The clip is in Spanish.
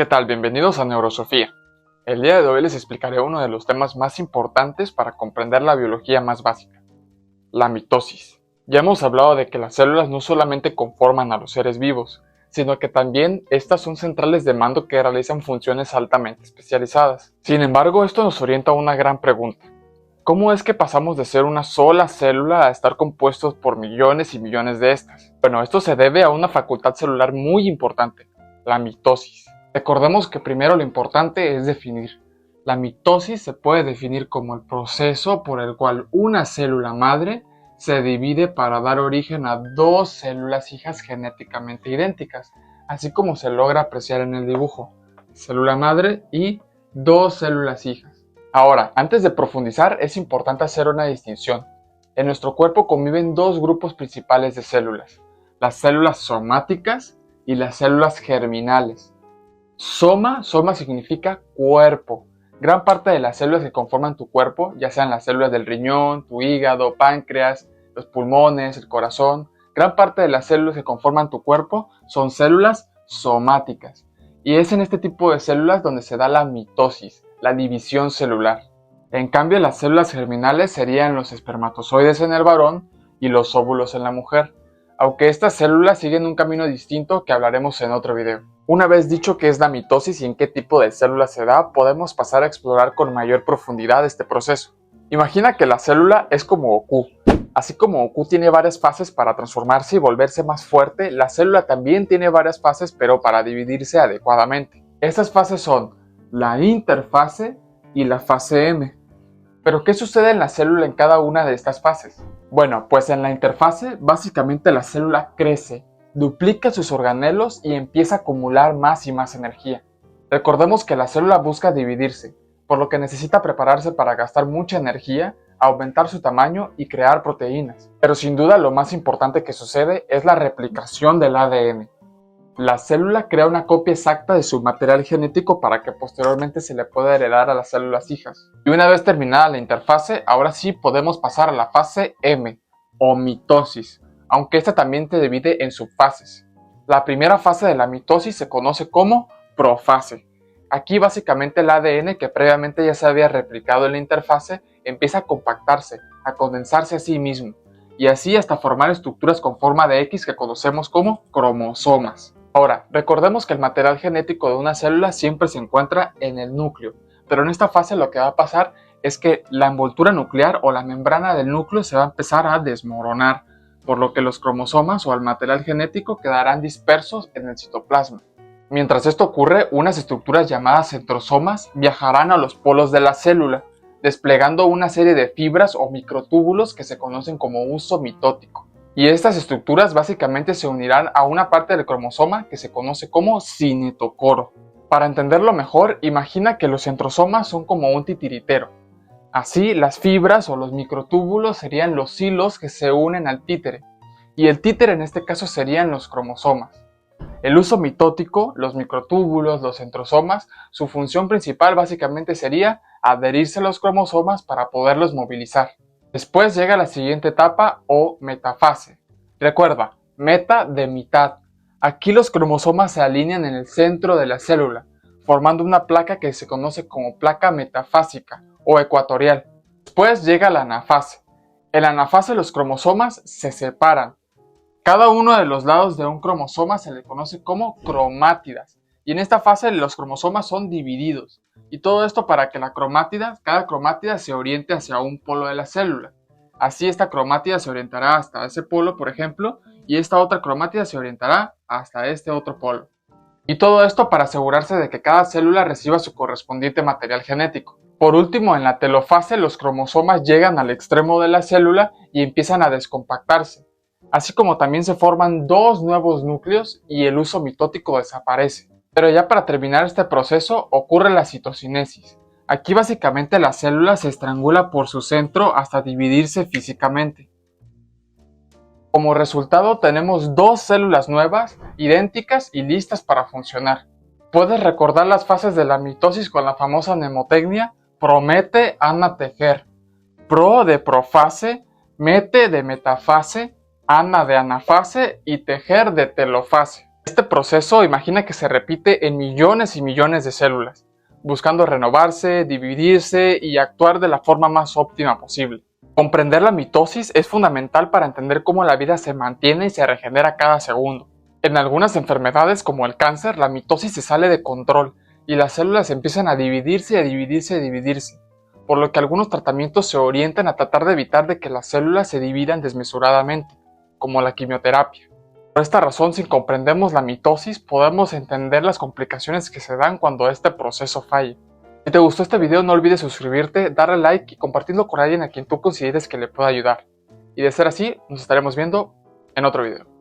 ¿Qué tal? Bienvenidos a Neurosofía. El día de hoy les explicaré uno de los temas más importantes para comprender la biología más básica, la mitosis. Ya hemos hablado de que las células no solamente conforman a los seres vivos, sino que también estas son centrales de mando que realizan funciones altamente especializadas. Sin embargo, esto nos orienta a una gran pregunta. ¿Cómo es que pasamos de ser una sola célula a estar compuestos por millones y millones de estas? Bueno, esto se debe a una facultad celular muy importante, la mitosis. Recordemos que primero lo importante es definir. La mitosis se puede definir como el proceso por el cual una célula madre se divide para dar origen a dos células hijas genéticamente idénticas, así como se logra apreciar en el dibujo. Célula madre y dos células hijas. Ahora, antes de profundizar, es importante hacer una distinción. En nuestro cuerpo conviven dos grupos principales de células, las células somáticas y las células germinales. Soma significa cuerpo. Gran parte de las células que conforman tu cuerpo, ya sean las células del riñón, tu hígado, páncreas, los pulmones, el corazón, gran parte de las células que conforman tu cuerpo son células somáticas. Y es en este tipo de células donde se da la mitosis, la división celular. En cambio, las células germinales serían los espermatozoides en el varón y los óvulos en la mujer, aunque estas células siguen un camino distinto que hablaremos en otro video. Una vez dicho qué es la mitosis y en qué tipo de células se da, podemos pasar a explorar con mayor profundidad este proceso. Imagina que la célula es como Goku. Así como Goku tiene varias fases para transformarse y volverse más fuerte, la célula también tiene varias fases, pero para dividirse adecuadamente. Estas fases son la interfase y la fase M. ¿Pero qué sucede en la célula en cada una de estas fases? Bueno, pues en la interfase, básicamente la célula crece, duplica sus organelos y empieza a acumular más y más energía. Recordemos que la célula busca dividirse, por lo que necesita prepararse para gastar mucha energía, aumentar su tamaño y crear proteínas. Pero sin duda lo más importante que sucede es la replicación del ADN. La célula crea una copia exacta de su material genético para que posteriormente se le pueda heredar a las células hijas. Y una vez terminada la interfase, ahora sí podemos pasar a la fase M, o mitosis, aunque esta también se divide en subfases. La primera fase de la mitosis se conoce como profase. Aquí básicamente el ADN que previamente ya se había replicado en la interfase empieza a compactarse, a condensarse a sí mismo, y así hasta formar estructuras con forma de X que conocemos como cromosomas. Ahora, recordemos que el material genético de una célula siempre se encuentra en el núcleo, pero en esta fase lo que va a pasar es que la envoltura nuclear o la membrana del núcleo se va a empezar a desmoronar, por lo que los cromosomas o el material genético quedarán dispersos en el citoplasma. Mientras esto ocurre, unas estructuras llamadas centrosomas viajarán a los polos de la célula, desplegando una serie de fibras o microtúbulos que se conocen como uso mitótico. Y estas estructuras básicamente se unirán a una parte del cromosoma que se conoce como cinetocoro. Para entenderlo mejor, imagina que los centrosomas son como un titiritero. Así, las fibras o los microtúbulos serían los hilos que se unen al títere, y el títere en este caso serían los cromosomas. El uso mitótico, los microtúbulos, los centrosomas, su función principal básicamente sería adherirse a los cromosomas para poderlos movilizar. Después llega la siguiente etapa o metafase. Recuerda, meta de mitad. Aquí los cromosomas se alinean en el centro de la célula, formando una placa que se conoce como placa metafásica o ecuatorial. Después llega la anafase. En la anafase los cromosomas se separan. Cada uno de los lados de un cromosoma se le conoce como cromátidas, y en esta fase los cromosomas son divididos, y todo esto para que cada cromátida se oriente hacia un polo de la célula. Así esta cromátida se orientará hasta ese polo, por ejemplo, y esta otra cromátida se orientará hasta este otro polo. Y todo esto para asegurarse de que cada célula reciba su correspondiente material genético. Por último, en la telofase los cromosomas llegan al extremo de la célula y empiezan a descompactarse. Así como también se forman dos nuevos núcleos y el uso mitótico desaparece. Pero ya para terminar este proceso ocurre la citocinesis. Aquí básicamente la célula se estrangula por su centro hasta dividirse físicamente. Como resultado tenemos dos células nuevas, idénticas y listas para funcionar. ¿Puedes recordar las fases de la mitosis con la famosa mnemotecnia? Promete, Ana tejer. Pro de profase, mete de metafase, Ana de anafase y tejer de telofase. Este proceso imagina que se repite en millones y millones de células, buscando renovarse, dividirse y actuar de la forma más óptima posible. Comprender la mitosis es fundamental para entender cómo la vida se mantiene y se regenera cada segundo. En algunas enfermedades como el cáncer, la mitosis se sale de control y las células empiezan a dividirse y a dividirse y a dividirse, por lo que algunos tratamientos se orientan a tratar de evitar de que las células se dividan desmesuradamente, como la quimioterapia. Por esta razón, si comprendemos la mitosis, podemos entender las complicaciones que se dan cuando este proceso falla. Si te gustó este video, no olvides suscribirte, darle like y compartirlo con alguien a quien tú consideres que le pueda ayudar. Y de ser así, nos estaremos viendo en otro video.